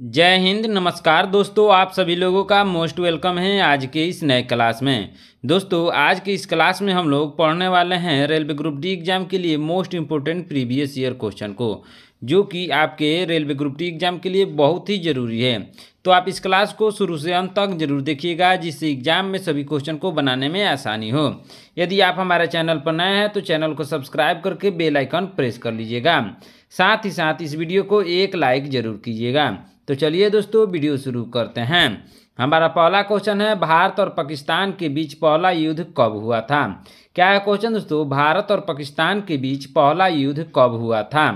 जय हिंद। नमस्कार दोस्तों, आप सभी लोगों का मोस्ट वेलकम है आज के इस नए क्लास में। दोस्तों, आज के इस क्लास में हम लोग पढ़ने वाले हैं रेलवे ग्रुप डी एग्जाम के लिए most important previous year question को, जो कि आपके रेलवे ग्रुप डी एग्जाम के लिए बहुत ही ज़रूरी है। तो आप इस क्लास को शुरू से अंत तक जरूर देखिएगा, जिससे एग्जाम में सभी क्वेश्चन को बनाने में आसानी हो। यदि आप हमारे चैनल पर नए हैं तो चैनल को सब्सक्राइब करके बेल आइकन प्रेस कर लीजिएगा। साथ ही साथ इस वीडियो को एक लाइक जरूर कीजिएगा। तो चलिए दोस्तों, वीडियो शुरू करते हैं। हमारा पहला क्वेश्चन है, भारत और पाकिस्तान के बीच पहला युद्ध कब हुआ था? क्या है क्वेश्चन दोस्तों? भारत और पाकिस्तान के बीच पहला युद्ध कब हुआ था?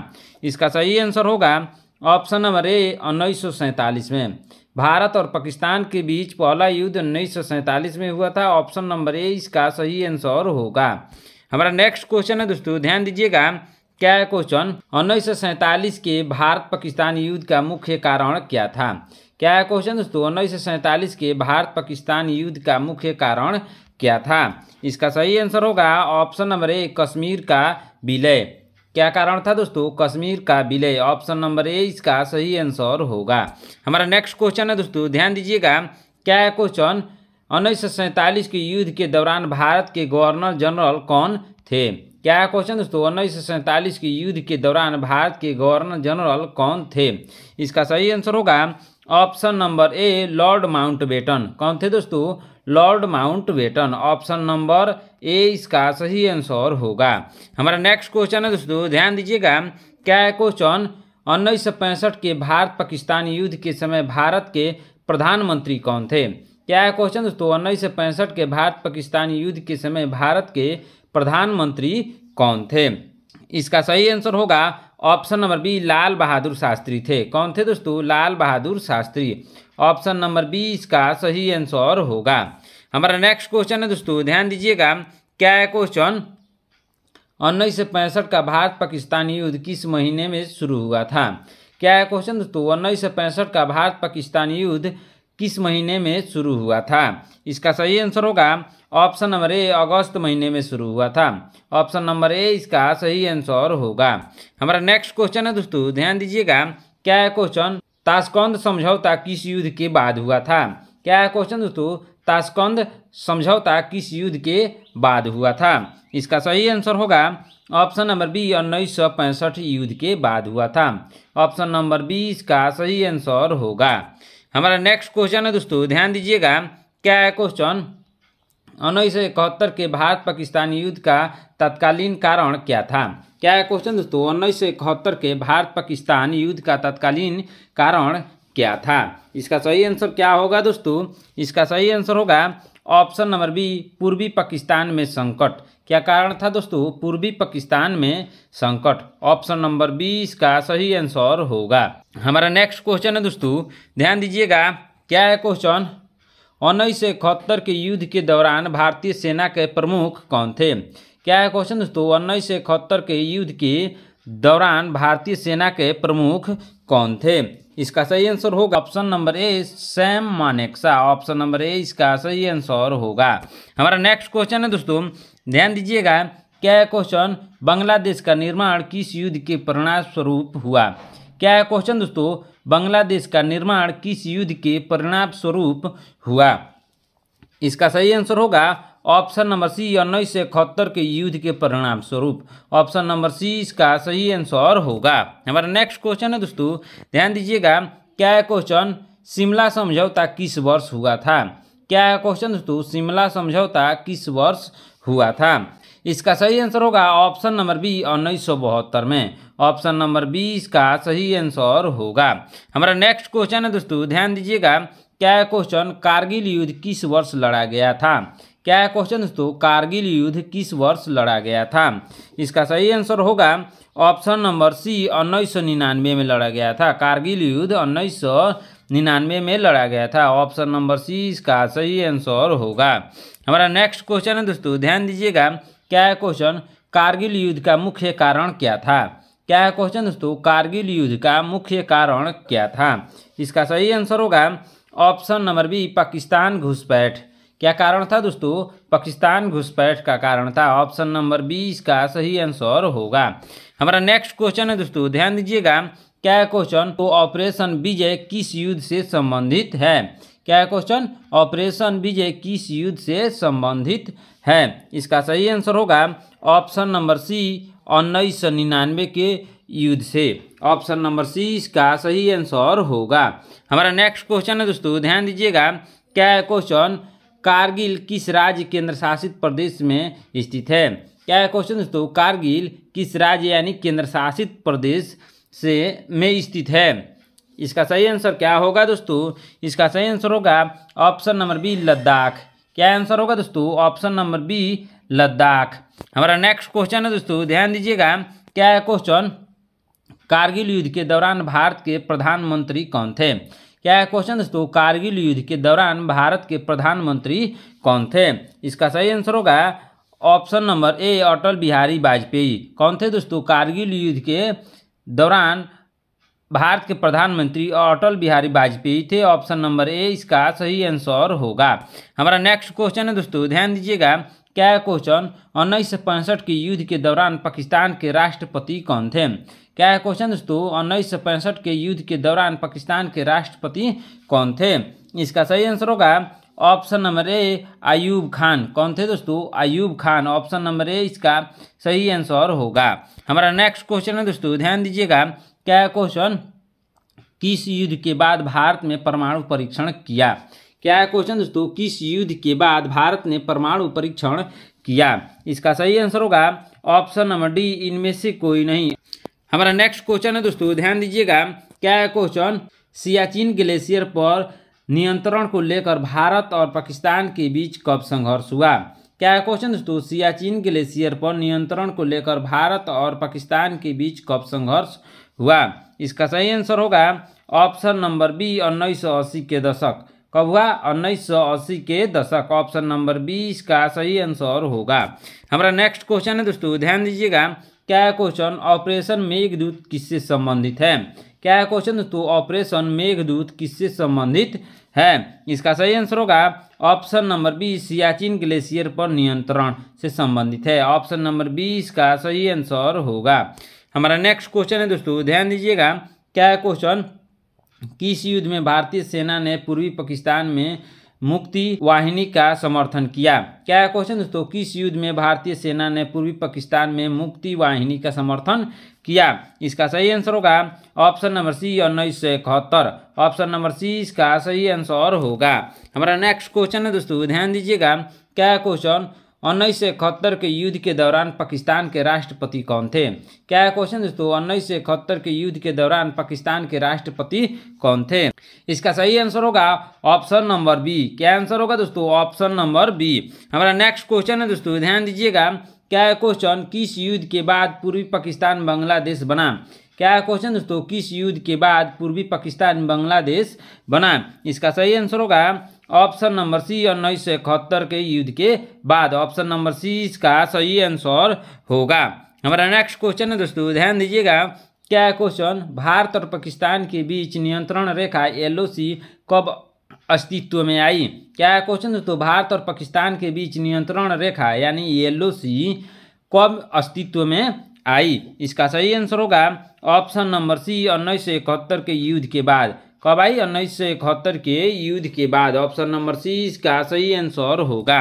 इसका सही आंसर होगा ऑप्शन नंबर ए 1947 में। भारत और पाकिस्तान के बीच पहला युद्ध 1947 में हुआ था। ऑप्शन नंबर ए इसका सही आंसर होगा। हमारा नेक्स्ट क्वेश्चन है दोस्तों, ध्यान दीजिएगा। क्या है क्वेश्चन? 1947 के भारत पाकिस्तान युद्ध का मुख्य कारण क्या था? क्या है क्वेश्चन दोस्तों? 1947 के भारत पाकिस्तान युद्ध का मुख्य कारण क्या था? इसका सही आंसर होगा ऑप्शन नंबर ए कश्मीर का विलय। क्या कारण था दोस्तों? कश्मीर का विलय। ऑप्शन नंबर ए इसका सही आंसर होगा। हमारा नेक्स्ट क्वेश्चन है दोस्तों, ध्यान दीजिएगा। क्या है क्वेश्चन? 1947 के युद्ध के दौरान भारत के गवर्नर जनरल कौन थे? क्या है क्वेश्चन दोस्तों? 1947 के युद्ध के दौरान भारत के गवर्नर जनरल कौन थे? इसका सही आंसर होगा option number A Lord Mountbatten. कौन थे दोस्तों? Lord Mountbatten. Option number A इसका सही आंसर होगा। हमारा नेक्स्ट क्वेश्चन है दोस्तों, ध्यान दीजिएगा। क्या है क्वेश्चन? 1965 के भारत पाकिस्तान युद्ध के समय भारत के प्रधानमंत्री कौन थे? क्या है क्वेश्चन दोस्तों? 1965 के भारत पाकिस्तान युद्ध के समय भारत के प्रधानमंत्री कौन थे? इसका सही आंसर होगा option number B Lal Bahadur Shastri थे। कौन थे दोस्तों? Lal Bahadur Shastri. Option number B इसका सही आंसर होगा। हमारा नेक्स्ट क्वेश्चन है दोस्तों, ध्यान दीजिएगा। क्या है क्वेश्चन? 1965 का भारत पाकिस्तान युद्ध किस महीने में शुरू हुआ था? क्या है क्वेश्चन दोस्तों? 1965 का भारत पाकिस्तान युद्ध किस महीने में शुरू हुआ था? इसका सही आंसर होगा ऑप्शन नंबर ए अगस्त महीने में शुरू हुआ था। ऑप्शन नंबर ए इसका सही आंसर होगा। हमारा नेक्स्ट क्वेश्चन है दोस्तों, ध्यान दीजिएगा। क्या है क्वेश्चन? ताशकंद समझौता किस युद्ध के बाद हुआ था? क्या है क्वेश्चन दोस्तों? ताशकंद समझौता किस युद्ध के बाद हुआ था? इसका सही आंसर होगा ऑप्शन नंबर बी 1965 युद्ध के बाद हुआ था। ऑप्शन नंबर बी इसका सही आंसर होगा। हमारा नेक्स्ट क्वेश्चन है दोस्तों, ध्यान दीजिएगा। क्या है क्वेश्चन? 1971 के भारत पाकिस्तान युद्ध का तत्कालीन कारण क्या था? क्या है क्वेश्चन दोस्तों? 1971 के भारत पाकिस्तान युद्ध का तत्कालीन कारण क्या था? इसका सही आंसर क्या होगा दोस्तों? इसका सही आंसर होगा ऑप्शन नंबर बी पूर्वी पाकिस्तान में संकट। क्या कारण था दोस्तों? पूर्वी पाकिस्तान में संकट। ऑप्शन नंबर बी इसका सही आंसर होगा। हमारा नेक्स्ट क्वेश्चन है दोस्तों, ध्यान दीजिएगा। क्या है क्वेश्चन? 1971 के युद्ध के दौरान भारतीय सेना के प्रमुख कौन थे? क्या है क्वेश्चन दोस्तों? 1971 के युद्ध के दौरान भारतीय सेना के प्रमुख कौन थे? इसका सही आंसर होगा option number A Sam Manekshaw. Option number A इसका सही आंसर होगा। हमारा नेक्स्ट क्वेश्चन है दोस्तों, ध्यान दीजिएगा। क्या है क्वेश्चन? बांग्लादेश का निर्माण किस युद्ध के परिणाम स्वरूप हुआ? क्या है क्वेश्चन दोस्तों? बांग्लादेश का निर्माण किस युद्ध के परिणाम स्वरूप हुआ? इसका सही आंसर होगा ऑप्शन नंबर सी 1971 के युद्ध के परिणाम स्वरूप। ऑप्शन नंबर सी इसका सही आंसर होगा। हमारा नेक्स्ट क्वेश्चन है दोस्तों, ध्यान दीजिएगा। क्या है क्वेश्चन? शिमला समझौता किस वर्ष हुआ था? क्या है क्वेश्चन दोस्तों? शिमला समझौता किस वर्ष हुआ था? इसका सही आंसर होगा ऑप्शन नंबर बी 1972 में। ऑप्शन नंबर बी इसका सही आंसर होगा। हमारा नेक्स्ट क्वेश्चन है दोस्तों, ध्यान दीजिएगा। क्या है क्वेश्चन? कारगिल युद्ध किस वर्ष लड़ा गया था? क्या है क्वेश्चन दोस्तों? कारगिल युद्ध किस वर्ष लड़ा गया था? इसका सही आंसर होगा ऑप्शन नंबर सी 1999 में लड़ा गया था। कारगिल युद्ध 1999 में लड़ा गया था। ऑप्शन नंबर सी इसका सही आंसर होगा। हमारा नेक्स्ट क्वेश्चन है दोस्तों, ध्यान दीजिएगा। क्या है क्वेश्चन? कारगिल युद्ध का मुख्य कारण क्या था? क्या है क्वेश्चन दोस्तों? कारगिल युद्ध का मुख्य कारण क्या था? इसका सही आंसर होगा ऑप्शन नंबर बी पाकिस्तान घुसपैठ। क्या कारण था दोस्तों? पाकिस्तान घुसपैठ का कारण था। ऑप्शन नंबर बी इसका सही आंसर होगा। हमारा नेक्स्ट क्वेश्चन है दोस्तों, ध्यान दीजिएगा। क्या है क्वेश्चन? तो ऑपरेशन विजय किस युद्ध से संबंधित है? क्या है क्वेश्चन? ऑपरेशन विजय किस युद्ध से संबंधित है? इसका सही आंसर होगा ऑप्शन नंबर सी, 1999 के युद्ध से। ऑप्शन नंबर सी इसका सही आंसर होगा। हमारा नेक्स्ट क्वेश्चन है दोस्तों, ध्यान दीजिएगा। क्या है क्वेश्चन? कारगिल किस राज्य केंद्र शासित प्रदेश में स्थित है? क्या है क्वेश्चन दोस्तों? कारगिल किस राज्य यानी केंद्र शासित प्रदेश में स्थित है? इसका सही आंसर क्या होगा दोस्तों? इसका सही आंसर होगा ऑप्शन नंबर बी, लद्दाख। क्या आंसर होगा दोस्तों? Option number B, Ladakh. हमारा नेक्स्ट क्वेश्चन है दोस्तों, ध्यान दीजिएगा। क्या है क्वेश्चन? कारगिल युद्ध के दौरान भारत के प्रधानमंत्री कौन थे? क्या है क्वेश्चन दोस्तों? कारगिल युद्ध के दौरान भारत के प्रधानमंत्री कौन थे? इसका सही आंसर होगा option number A, Atal Bihari Vajpayee. कौन थे दोस्तों? कारगिल युद्ध के दौरान भारत के प्रधानमंत्री अटल बिहारी वाजपेयी थे। ऑप्शन नंबर ए इसका सही आंसर होगा। हमारा नेक्स्ट क्वेश्चन है दोस्तों, ध्यान दीजिएगा। क्या है क्वेश्चन? 1965 के युद्ध के दौरान पाकिस्तान के राष्ट्रपति कौन थे? क्या है क्वेश्चन दोस्तों? 1965 के युद्ध के दौरान पाकिस्तान के राष्ट्रपति कौन थे? इसका सही आंसर होगा option number A, Ayub Khan. कौन थे दोस्तों? Ayub Khan. Option number A इसका सही आंसर होगा। हमारा नेक्स्ट क्वेश्चन है दोस्तों, ध्यान दीजिएगा। क्या है क्वेश्चन? किस युद्ध के बाद भारत में परमाणु परीक्षण किया? क्या है क्वेश्चन दोस्तों? किस युद्ध के बाद भारत ने परमाणु परीक्षण किया? इसका सही आंसर होगा ऑप्शन नंबर डी, इनमें से कोई नहीं। हमारा नेक्स्ट क्वेश्चन है दोस्तों, ध्यान दीजिएगा। क्या है क्वेश्चन? सियाचिन ग्लेशियर पर नियंत्रण को लेकर भारत और पाकिस्तान के बीच कब संघर्ष हुआ? क्या है क्वेश्चन दोस्तों? सियाचिन ग्लेशियर पर नियंत्रण को लेकर भारत और पाकिस्तान के बीच कब संघर्ष हुआ? इसका सही आंसर होगा ऑप्शन नंबर बी, 1980 के दशक। कब हुआ? 1980 के दशक। ऑप्शन नंबर बी इसका सही आंसर होगा। हमारा नेक्स्ट क्वेश्चन है दोस्तों, ध्यान दीजिएगा। क्या है क्वेश्चन? ऑपरेशन मेघदूत किससे संबंधित है? क्या है क्वेश्चन दोस्तों? ऑपरेशन मेघदूत किससे संबंधित है? इसका सही आंसर होगा option number B, Siachen glacier पर नियंत्रण से संबंधित है। ऑप्शन नंबर बी इसका सही आंसर होगा। हमारा नेक्स्ट क्वेश्चन है दोस्तों, ध्यान दीजिएगा। क्या है क्वेश्चन? किस युद्ध में भारतीय सेना ने पूर्वी पाकिस्तान में मुक्ति वाहिनी का समर्थन किया? क्या है क्वेश्चन दोस्तों? किस युद्ध में भारतीय सेना ने पूर्वी पाकिस्तान में मुक्ति वाहिनी का समर्थन किया? इसका सही आंसर होगा option number C, 1971। Option number C इसका सही आंसर होगा। हमारा नेक्स्ट क्वेश्चन है दोस्तों, ध्यान दीजिएगा। क्या है क्वेश्चन? 1971 के युद्ध के दौरान पाकिस्तान के राष्ट्रपति कौन थे? क्या है क्वेश्चन दोस्तों? 1971 के युद्ध के दौरान पाकिस्तान के राष्ट्रपति कौन थे? इसका सही आंसर होगा ऑप्शन नंबर बी। क्या आंसर होगा दोस्तों? Option number B. हमारा नेक्स्ट क्वेश्चन है दोस्तों, ध्यान दीजिएगा। क्या है क्वेश्चन? किस युद्ध के बाद पूर्वी पाकिस्तान बांग्लादेश बना? क्या है क्वेश्चन दोस्तों? किस युद्ध के बाद पूर्वी पाकिस्तान बांग्लादेश बना? इसका सही आंसर होगा ऑप्शन नंबर सी, 1971 के युद्ध के बाद। ऑप्शन नंबर सी इसका सही आंसर होगा। हमारा नेक्स्ट क्वेश्चन है दोस्तों, ध्यान दीजिएगा। क्या है क्वेश्चन? भारत और पाकिस्तान के बीच नियंत्रण रेखा LOC कब अस्तित्व में आई? क्या है क्वेश्चन दोस्तों? भारत और पाकिस्तान के बीच नियंत्रण रेखा यानी LOC कब अस्तित्व में आई? इसका सही आंसर होगा ऑप्शन नंबर सी, 1971 के युद्ध के बाद। कब आई? 1971 के युद्ध के बाद। ऑप्शन नंबर सी इसका सही आंसर होगा।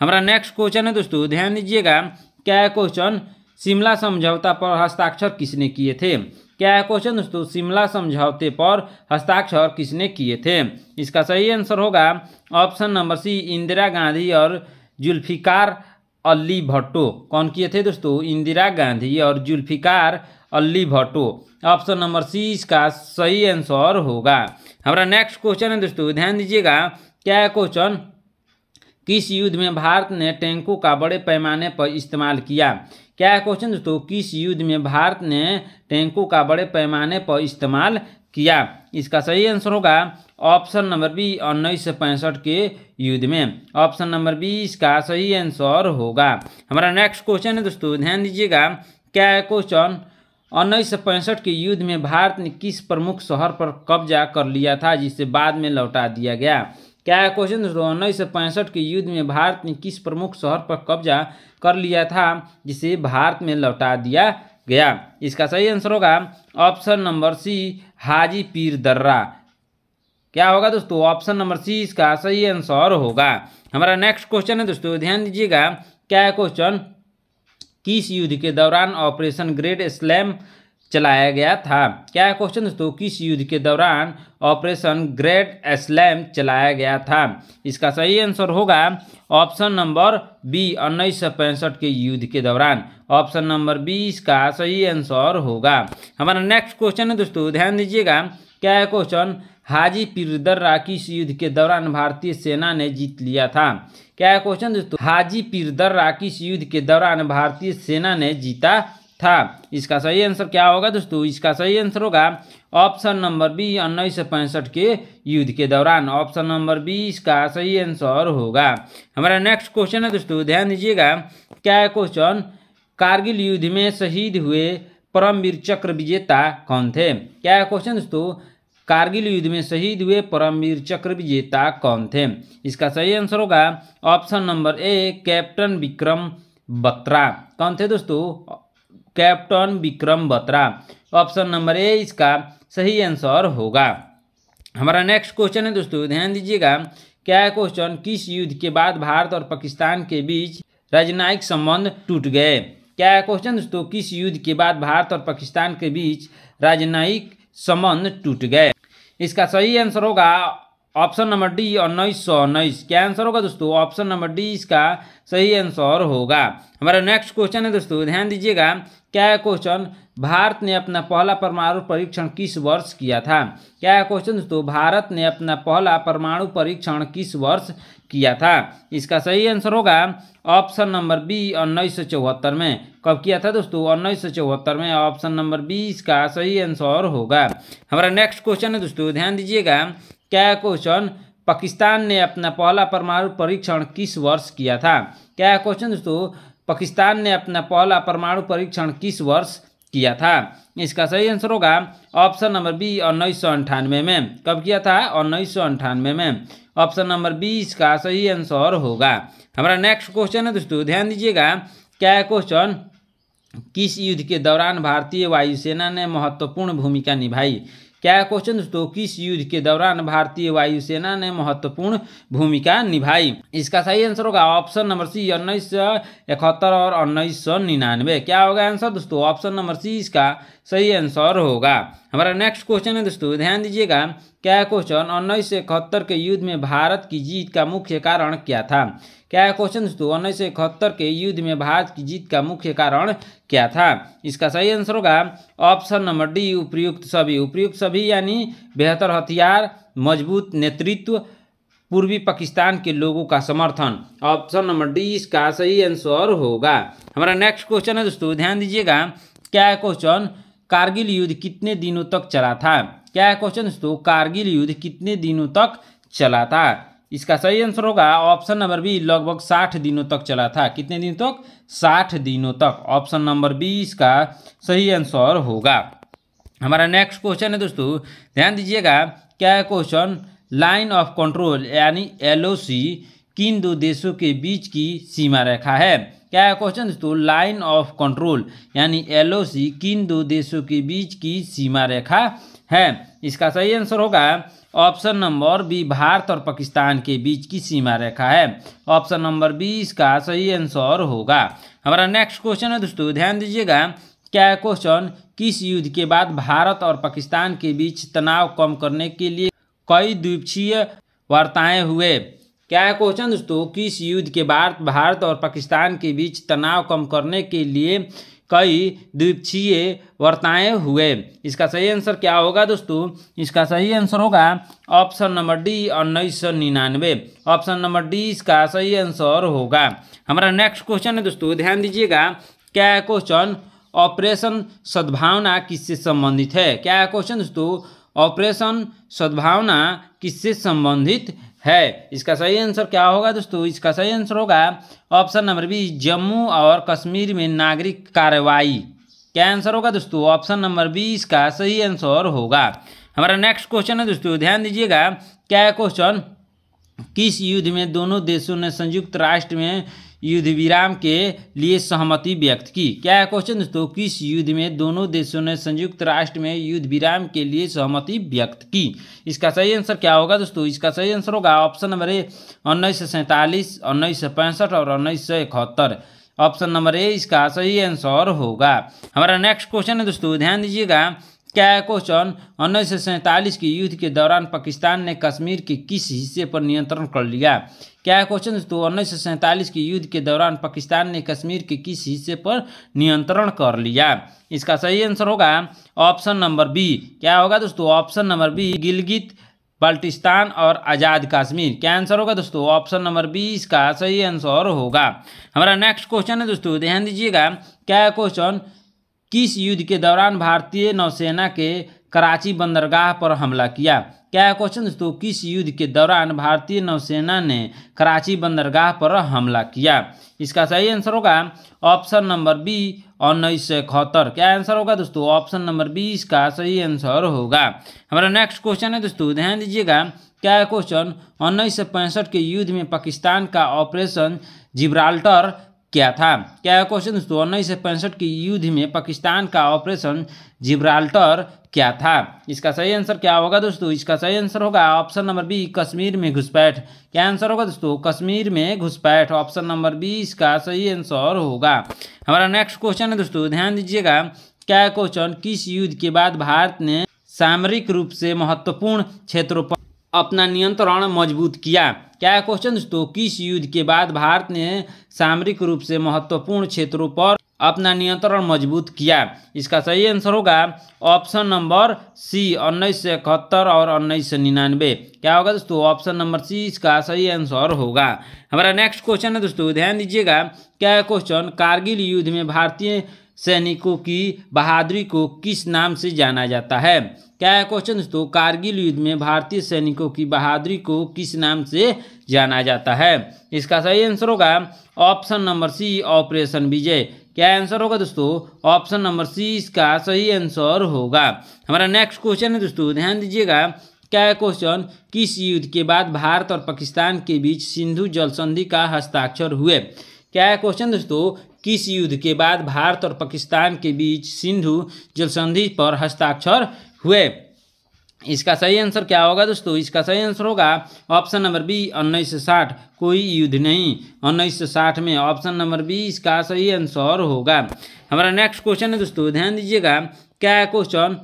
हमारा नेक्स्ट क्वेश्चन है दोस्तों, ध्यान दीजिएगा। क्या है क्वेश्चन? शिमला समझौता पर हस्ताक्षर किसने किए थे? क्या है क्वेश्चन दोस्तों? शिमला समझौते पर हस्ताक्षर किसने किए थे? इसका सही आंसर होगा option number C, Indira Gandhi और जुल्फिकार अली भुट्टो। कौन किए थे दोस्तों? इंदिरा गांधी और Zulfikar Ali Bhutto. Option number C इसका सही आंसर होगा। हमारा नेक्स्ट क्वेश्चन है दोस्तों, ध्यान दीजिएगा। क्या है क्वेश्चन? किस युद्ध में भारत ने टैंकों का बड़े पैमाने पर इस्तेमाल किया? क्या है क्वेश्चन दोस्तों? किस युद्ध में भारत ने टैंकों का बड़े पैमाने पर इस्तेमाल किया? इसका सही आंसर होगा ऑप्शन नंबर बी, 1965 के युद्ध में। ऑप्शन नंबर बी इसका सही आंसर होगा। हमारा नेक्स्ट क्वेश्चन है दोस्तों, ध्यान दीजिएगा। क्या है क्वेश्चन? 1965 के युद्ध में भारत ने किस प्रमुख शहर पर कब्जा कर लिया था जिसे बाद में लौटा दिया गया? क्या है क्वेश्चन दोस्तों? 1965 के युद्ध में भारत ने किस प्रमुख शहर पर कब्जा कर लिया था जिसे भारत में लौटा दिया गया। इसका सही आंसर होगा ऑप्शन नंबर सी, हाजी पीर दर्रा। क्या होगा दोस्तों? ऑप्शन नंबर सी इसका सही आंसर होगा। हमारा नेक्स्ट क्वेश्चन है दोस्तों, ध्यान दीजिएगा। क्या है क्वेश्चन? किस युद्ध के दौरान ऑपरेशन ग्रेट स्लैम चलाया गया था? क्या है क्वेश्चन दोस्तों? किस युद्ध के दौरान ऑपरेशन ग्रेट स्लैम चलाया गया था? इसका सही आंसर होगा ऑप्शन नंबर बी, 1965 के युद्ध के दौरान। ऑप्शन नंबर बी इसका सही आंसर होगा। हमारा नेक्स्ट क्वेश्चन है दोस्तों, ध्यान दीजिएगा। क्या है क्वेश्चन? हाजी पीर दर्रा किस युद्ध के दौरान भारतीय सेना ने जीत लिया था? क्या है क्वेश्चन दोस्तों? हाजी पीर दर्रा किस युद्ध के दौरान भारतीय सेना ने जीता था? इसका सही आंसर क्या होगा दोस्तों? इसका सही आंसर होगा ऑप्शन नंबर बी, 1965 के युद्ध के दौरान। ऑप्शन नंबर बी इसका सही आंसर होगा। हमारा नेक्स्ट क्वेश्चन है दोस्तों, ध्यान दीजिएगा। क्या है क्वेश्चन? कारगिल युद्ध में शहीद हुए परमवीर चक्र विजेता कौन थे? क्या है क्वेश्चन दोस्तों? कारगिल युद्ध में शहीद हुए परमवीर चक्र विजेता कौन थे? इसका सही आंसर होगा option number A, captain Vikram Batra. कौन थे दोस्तों? Captain Vikram Batra. Option number A इसका सही आंसर होगा। हमारा नेक्स्ट क्वेश्चन है दोस्तों, ध्यान दीजिएगा। क्या है क्वेश्चन? किस युद्ध के बाद भारत और पाकिस्तान के बीच राजनयिक संबंध टूट गए? क्या है क्वेश्चन दोस्तों? किस युद्ध के बाद भारत और पाकिस्तान के बीच राजनयिक संबंध टूट गए? इसका सही आंसर होगा ऑप्शन नंबर डी, 1919। क्या आंसर होगा दोस्तों? ऑप्शन नंबर डी इसका सही आंसर होगा। हमारा नेक्स्ट क्वेश्चन है दोस्तों, ध्यान दीजिएगा। क्या है क्वेश्चन? भारत ने अपना पहला परमाणु परीक्षण किस वर्ष किया था? क्या है क्वेश्चन दोस्तों? भारत ने अपना पहला परमाणु परीक्षण किस वर्ष किया था? इसका सही आंसर होगा ऑप्शन नंबर बी, 1974 में। कब किया था दोस्तों? 1974 में। ऑप्शन नंबर बी इसका सही आंसर होगा। हमारा नेक्स्ट क्वेश्चन है दोस्तों, ध्यान दीजिएगा। क्या है क्वेश्चन? पाकिस्तान ने अपना पहला परमाणु परीक्षण किस वर्ष किया था? क्या है क्वेश्चन दोस्तों? पाकिस्तान ने अपना पहला परमाणु परीक्षण किस वर्ष किया था? इसका सही आंसर होगा ऑप्शन नंबर बी, 1998 में। कब किया था? 1998 में। ऑप्शन नंबर बी इसका सही आंसर होगा। हमारा नेक्स्ट क्वेश्चन है दोस्तों, ध्यान दीजिएगा। क्या है क्वेश्चन? किस युद्ध के दौरान भारतीय वायुसेना ने महत्वपूर्ण भूमिका निभाई? क्या है क्वेश्चन दोस्तों? किस युद्ध के दौरान भारतीय वायुसेना ने महत्वपूर्ण भूमिका निभाई? इसका सही आंसर होगा ऑप्शन नंबर सी, 1971 और 1999। क्या होगा आंसर दोस्तों? ऑप्शन नंबर सी इसका सही आंसर होगा। हमारा नेक्स्ट क्वेश्चन है दोस्तों, ध्यान दीजिएगा। क्या है क्वेश्चन? 1971 के युद्ध में भारत की जीत का मुख्य कारण क्या था? क्या है क्वेश्चन दोस्तों? 1971 के युद्ध में भारत की जीत का मुख्य कारण क्या था? इसका सही आंसर होगा ऑप्शन नंबर डी, उपयुक्त सभी। उपयुक्त सभी यानी बेहतर हथियार, मजबूत नेतृत्व, पूर्वी पाकिस्तान के लोगों का समर्थन। ऑप्शन नंबर डी इसका सही आंसर होगा। हमारा नेक्स्ट क्वेश्चन है दोस्तों, ध्यान दीजिएगा। क्या है क्वेश्चन? कारगिल युद्ध कितने दिनों तक चला था? क्या है क्वेश्चन दोस्तों? कारगिल युद्ध कितने दिनों तक चला था? इसका सही आंसर होगा ऑप्शन नंबर बी, लगभग 60 दिनों तक चला था। कितने दिन तक? 60 दिनों तक। ऑप्शन नंबर बी इसका सही आंसर होगा। हमारा नेक्स्ट क्वेश्चन है दोस्तों, ध्यान दीजिएगा। क्या है क्वेश्चन? लाइन ऑफ कंट्रोल यानी LOC किन दो देशों के बीच की सीमा रेखा है? क्या है क्वेश्चन दोस्तों? लाइन ऑफ कंट्रोल यानी LOC किन दो देशों के बीच की सीमा रेखा है? इसका सही आंसर होगा ऑप्शन नंबर बी, भारत और पाकिस्तान के बीच की सीमा रेखा है। ऑप्शन नंबर बी इसका सही आंसर होगा। हमारा नेक्स्ट क्वेश्चन है दोस्तों, ध्यान दीजिएगा। क्या है क्वेश्चन? किस युद्ध के बाद भारत और पाकिस्तान के बीच तनाव कम करने के लिए कई द्विपक्षीय वार्ताएं हुए? क्या है क्वेश्चन दोस्तों? किस युद्ध के बाद भारत और पाकिस्तान के बीच तनाव कम करने के लिए कई द्विपक्षीय वार्ताएं हुए? इसका सही आंसर क्या होगा दोस्तों? इसका सही आंसर होगा option number D, 1999। Option number D इसका सही आंसर होगा। हमारा नेक्स्ट क्वेश्चन है दोस्तों, ध्यान दीजिएगा। क्या है क्वेश्चन? ऑपरेशन सद्भावना किससे संबंधित है? क्या है क्वेश्चन दोस्तों? ऑपरेशन सद्भावना किससे संबंधित है? इसका सही आंसर क्या होगा दोस्तों? इसका सही आंसर होगा ऑप्शन नंबर बी, जम्मू और कश्मीर में नागरिक कार्रवाई। क्या आंसर होगा दोस्तों? ऑप्शन नंबर बी इसका सही आंसर होगा। हमारा नेक्स्ट क्वेश्चन है दोस्तों, ध्यान दीजिएगा। क्या है क्वेश्चन? किस युद्ध में दोनों देशों ने संयुक्त राष्ट्र में युद्ध विराम के लिए सहमति व्यक्त की? क्या है क्वेश्चन दोस्तों? किस युद्ध में दोनों देशों ने संयुक्त राष्ट्र में युद्ध विराम के लिए सहमति व्यक्त की? इसका सही आंसर क्या होगा दोस्तों? इसका सही आंसर होगा ऑप्शन नंबर ए 1947, 1965 और 1971। ऑप्शन नंबर ए इसका सही आंसर होगा। हमारा नेक्स्ट क्वेश्चन है दोस्तों, ध्यान दीजिएगा। क्या है क्वेश्चन? 1947 के युद्ध के दौरान पाकिस्तान ने कश्मीर के किस हिस्से पर नियंत्रण कर लिया? क्या है क्वेश्चन दोस्तों? 1947 के युद्ध के दौरान पाकिस्तान ने कश्मीर के किस हिस्से पर नियंत्रण कर लिया? इसका सही आंसर होगा ऑप्शन नंबर बी। क्या होगा दोस्तों? Option number B, Gilgit Baltistan और आज़ाद कश्मीर। क्या आंसर होगा दोस्तों? ऑप्शन नंबर बी इसका सही आंसर होगा। हमारा नेक्स्ट क्वेश्चन है दोस्तों, ध्यान दीजिएगा। क्या है क्वेश्चन? किस युद्ध के दौरान भारतीय नौसेना के कराची बंदरगाह पर हमला किया? क्या है क्वेश्चन दोस्तों? किस युद्ध के दौरान भारतीय नौसेना ने कराची बंदरगाह पर हमला किया? इसका सही आंसर होगा ऑप्शन नंबर बी 1971। क्या आंसर होगा दोस्तों? ऑप्शन नंबर बी इसका सही आंसर होगा। हमारा नेक्स्ट क्वेश्चन है दोस्तों, ध्यान दीजिएगा। क्या है क्वेश्चन? 1965 के युद्ध में पाकिस्तान का ऑपरेशन जिब्राल्टर क्या था? क्या है क्वेश्चन दोस्तों? 1965 के युद्ध में पाकिस्तान का ऑपरेशन जिब्राल्टर क्या था? इसका सही आंसर क्या होगा दोस्तों? इसका सही आंसर होगा ऑप्शन नंबर बी, कश्मीर में घुसपैठ। क्या आंसर होगा दोस्तों? कश्मीर में घुसपैठ। ऑप्शन नंबर बी इसका सही आंसर होगा। हमारा नेक्स्ट क्वेश्चन है दोस्तों, ध्यान दीजिएगा। क्या है क्वेश्चन? किस युद्ध के बाद भारत ने सामरिक रूप से महत्वपूर्ण क्षेत्रों पर अपना नियंत्रण मजबूत किया? क्या है क्वेश्चन दोस्तों? किस युद्ध के बाद भारत ने सामरिक रूप से महत्वपूर्ण क्षेत्रों पर अपना नियंत्रण मजबूत किया? इसका सही आंसर होगा ऑप्शन नंबर सी 1971 और 1999। क्या होगा दोस्तों? ऑप्शन नंबर सी इसका सही आंसर होगा। हमारा नेक्स्ट क्वेश्चन है दोस्तों, ध्यान दीजिएगा। क्या है क्वेश्चन? कारगिल युद्ध में भारतीय सैनिकों की बहादुरी को किस नाम से जाना जाता है? क्या है क्वेश्चन दोस्तों? कारगिल युद्ध में भारतीय सैनिकों की बहादुरी को किस नाम से जाना जाता है? इसका सही आंसर होगा ऑप्शन नंबर सी ऑपरेशन विजय। क्या आंसर होगा दोस्तों? ऑप्शन नंबर सी इसका सही आंसर होगा। हमारा नेक्स्ट क्वेश्चन है दोस्तों, ध्यान दीजिएगा। क्या है क्वेश्चन? किस युद्ध के बाद भारत और पाकिस्तान के बीच सिंधु जल संधि का हस्ताक्षर हुए? क्या है क्वेश्चन दोस्तों? किस युद्ध के बाद भारत और पाकिस्तान के बीच सिंधु जल संधि पर हस्ताक्षर हुए? इसका सही आंसर क्या होगा दोस्तों? इसका सही आंसर होगा ऑप्शन नंबर बी 1960। कोई युद्ध नहीं, 1960 में। ऑप्शन नंबर बी इसका सही आंसर होगा। हमारा नेक्स्ट क्वेश्चन है दोस्तों, ध्यान दीजिएगा। क्या है क्वेश्चन?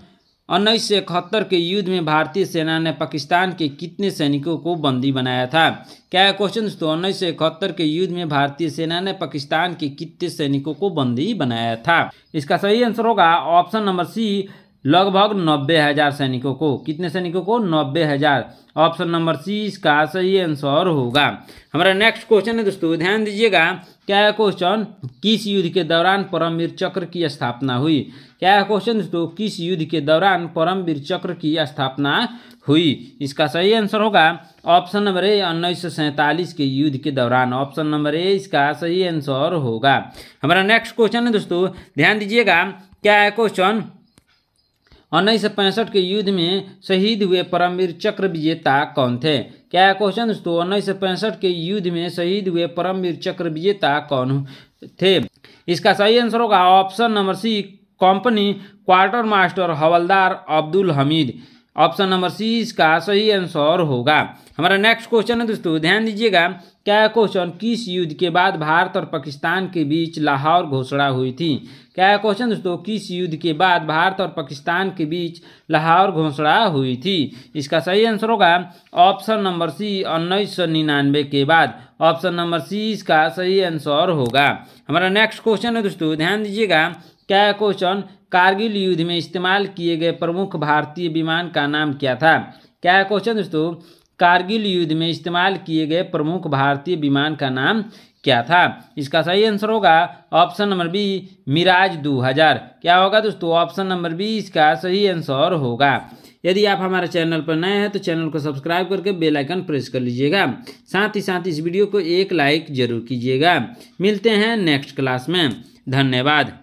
1971 के युद्ध में भारतीय सेना ने पाकिस्तान के कितने सैनिकों को बंदी बनाया था? क्या है क्वेश्चन दोस्तों? 1971 के युद्ध में भारतीय सेना ने पाकिस्तान के कितने सैनिकों को बंदी बनाया था? इसका सही आंसर होगा ऑप्शन नंबर सी लगभग 90,000 सैनिकों को। कितने सैनिकों को? 90,000। ऑप्शन नंबर सी इसका सही आंसर होगा। हमारा नेक्स्ट क्वेश्चन है दोस्तों, ध्यान दीजिएगा। क्या है क्वेश्चन? किस युद्ध के दौरान परमवीर चक्र की स्थापना हुई? क्या है क्वेश्चन दोस्तों? किस युद्ध के दौरान परमवीर चक्र की स्थापना हुई? इसका सही आंसर होगा ऑप्शन नंबर ए 1947 के युद्ध के दौरान। ऑप्शन नंबर ए इसका सही आंसर होगा। हमारा नेक्स्ट क्वेश्चन है दोस्तों, ध्यान दीजिएगा। क्या है क्वेश्चन? 1965 के युद्ध में शहीद हुए परमवीर चक्र विजेता कौन थे? क्या है क्वेश्चन दोस्तों? 1965 के युद्ध में शहीद हुए परमवीर चक्र विजेता कौन थे? इसका सही आंसर होगा option number C company quartermaster Havildar Abdul Hamid. Option number C इसका सही आंसर होगा। हमारा नेक्स्ट क्वेश्चन है दोस्तों, ध्यान दीजिएगा। क्या है क्वेश्चन? किस युद्ध के बाद भारत और पाकिस्तान के बीच लाहौर घोषणा हुई थी? क्या है क्वेश्चन दोस्तों? किस युद्ध के बाद भारत और पाकिस्तान के बीच लाहौर घोषणा हुई थी? इसका सही आंसर होगा ऑप्शन नंबर सी 1999 के बाद। ऑप्शन नंबर सी इसका सही आंसर होगा। हमारा नेक्स्ट क्वेश्चन है दोस्तों, ध्यान दीजिएगा। क्या है क्वेश्चन? कारगिल युद्ध में इस्तेमाल किए गए प्रमुख भारतीय विमान का नाम क्या था? क्या है क्वेश्चन दोस्तों? कारगिल युद्ध में इस्तेमाल किए गए प्रमुख भारतीय विमान का नाम क्या था? इसका सही आंसर होगा ऑप्शन नंबर बी मिराज 2000। क्या होगा दोस्तों? ऑप्शन नंबर बी इसका सही आंसर होगा। यदि आप हमारे चैनल पर नए हैं तो चैनल को सब्सक्राइब करके बेल आइकन प्रेस कर लीजिएगा। साथ ही इस वीडियो को एक लाइक जरूर कीजिएगा। मिलते हैं नेक्स्ट क्लास में। धन्यवाद।